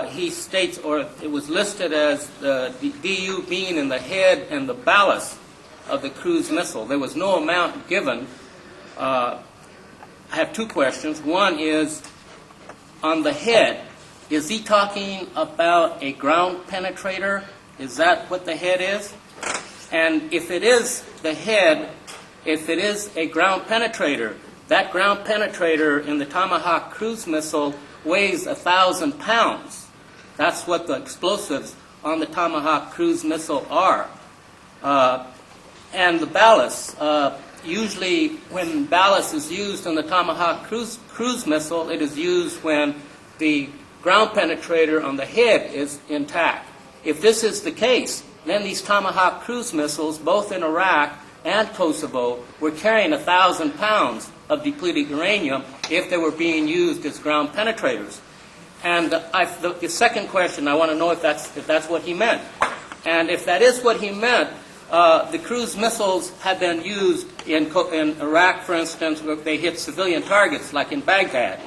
he states, or it was listed as the DU being in the head and the ballast of the cruise missile. There was no amount given. I have two questions. One is, on the head, is he talking about a ground penetrator? Is that what the head is? And if it is the head, if it is a ground penetrator, that ground penetrator in the Tomahawk cruise missile weighs 1,000 pounds. That's what the explosives on the Tomahawk cruise missile are. And the ballast, usually when ballast is used in the Tomahawk cruise missile, it is used when the ground penetrator on the head is intact. If this is the case, then these Tomahawk cruise missiles, both in Iraq and Kosovo, were carrying 1,000 pounds of depleted uranium if they were being used as ground penetrators. And the second question, I want to know if that's what he meant. And if that is what he meant, the cruise missiles have been used in Iraq, for instance, where they hit civilian targets, like in Baghdad.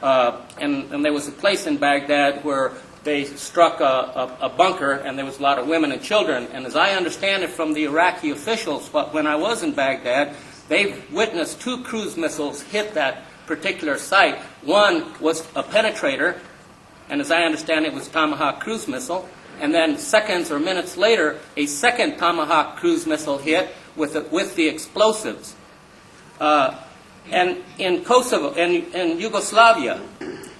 And there was a place in Baghdad where they struck a bunker, and there was a lot of women and children. And as I understand it from the Iraqi officials, when I was in Baghdad, they've witnessed 2 cruise missiles hit that particular site. One was a penetrator, and as I understand it was a Tomahawk cruise missile. And then seconds or minutes later, a second Tomahawk cruise missile hit with the explosives. And in Kosovo, in Yugoslavia,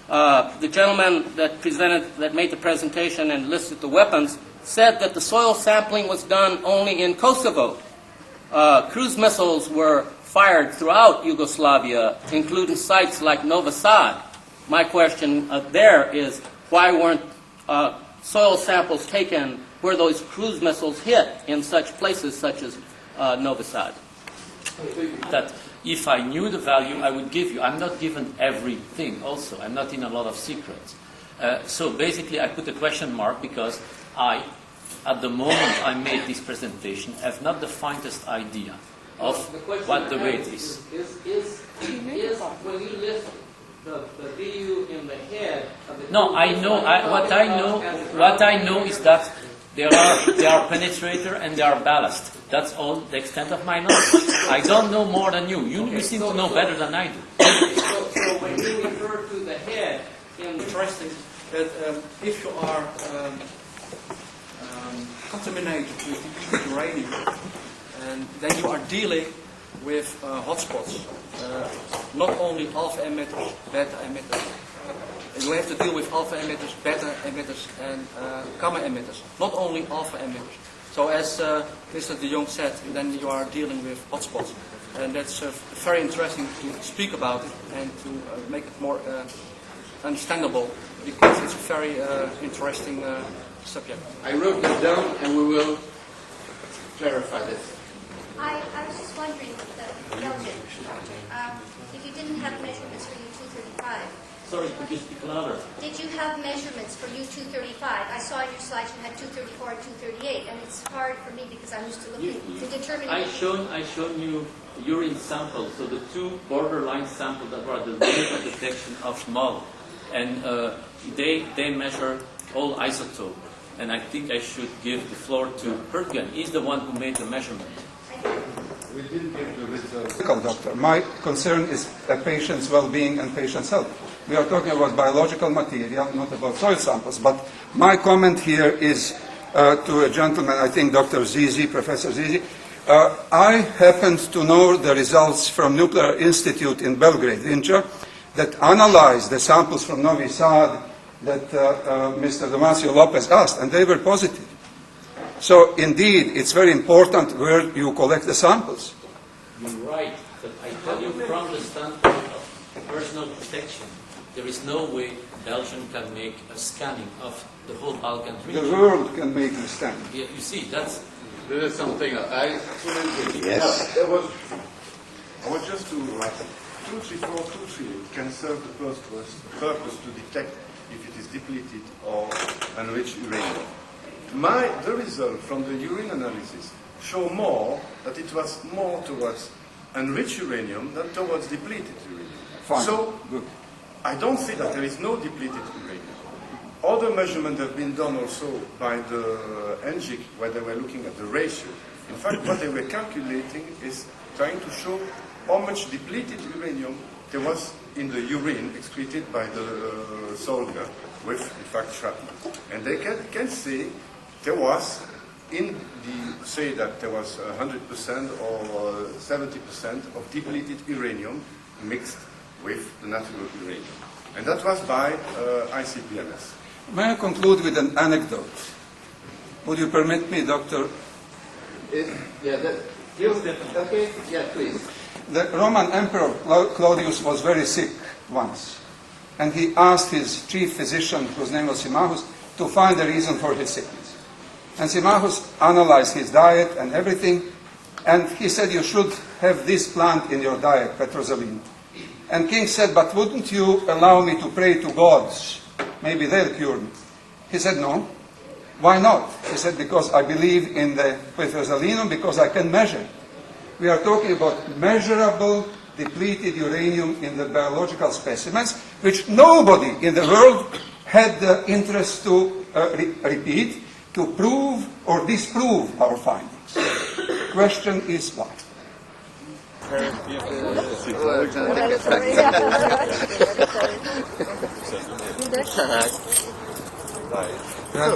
the gentleman that made the presentation and listed the weapons said that the soil sampling was done only in Kosovo. Cruise missiles were fired throughout Yugoslavia, including sites like Novi Sad. My question there is, why weren't soil samples taken where those cruise missiles hit in such places such as Novi Sad? That if I knew the value, I would give you. I'm not given everything also. I'm not in a lot of secrets. So basically, I put a question mark because at the moment I made this presentation, have not the faintest idea of what the weight is. Is when you list the DU in the head of the... No, I know. What I know is that they are penetrator and they are ballast. That's all the extent of my knowledge. I don't know more than you. You seem to know better than I do. So when you refer to the head, interesting that if you are contaminated with uranium, and then you are dealing with hotspots, not only alpha emitters, beta emitters. You have to deal with alpha emitters, beta emitters, and gamma emitters, not only alpha emitters. So as Mr. de Jong said, then you are dealing with hotspots. And that's very interesting to speak about it and to make it more understandable, because it's a very interesting subject. I wrote that down and we will clarify this. I was just wondering, Belgium, if you didn't have measurements for U-235. Sorry, could you speak louder? Did you have measurements for U-235? I saw in your slides you had 234 and 238, and it's hard for me because I'm used to looking to determine... I shown you urine samples, so the 2 borderline samples that were the limit detection of MOL. And they measure all isotope. And I think I should give the floor to Pertgen. He's the one who made the measurement. We didn't get the results. Doctor, my concern is a patient's well-being and patient's health. We are talking about biological material, not about soil samples. But my comment here is to a gentleman, I think Dr. Zizi, Professor Zizi. I happened to know the results from Nuclear Institute in Belgrade, Vinča, that analyzed the samples from Novi Sad that Mr. Damasio Lopez asked, and they were positive. So indeed, it's very important where you collect the samples. You're right, but I tell you from the standpoint of personal protection, there is no way Belgium can make a scanning of the whole Balkan region. The world can make a scanning. Yeah, you see, that's... This is something I absolutely... Yes. I was just to... 234, 238 can serve the purpose to detect if it is depleted or enriched uranium. The result from the urine analysis show more that it was more towards enriched uranium than towards depleted uranium. Fine. So, good. I don't see that there is no depleted uranium. other measurements have been done also by the NGIC, where they were looking at the ratio. In fact, what they were calculating is trying to show how much depleted uranium there was in the urine excreted by the soldier with, in fact, shrapnel. And they can say there was, say that there was 100% or 70% of depleted uranium mixed with the natural uranium. And that was by ICPMS. May I conclude with an anecdote? Would you permit me, Doctor? Okay, yeah, please. The Roman Emperor Claudius was very sick once, and he asked his chief physician, whose name was Symmachus, to find the reason for his sickness. And Symmachus analyzed his diet and everything, and he said, you should have this plant in your diet, petrozelina. And king said, but wouldn't you allow me to pray to gods? Maybe they'll cure me. He said, no. Why not? He said, because I believe in the petrozelinum, because I can measure. We are talking about measurable depleted uranium in the biological specimens, which nobody in the world had the interest to repeat, to prove or disprove our findings. The question is why?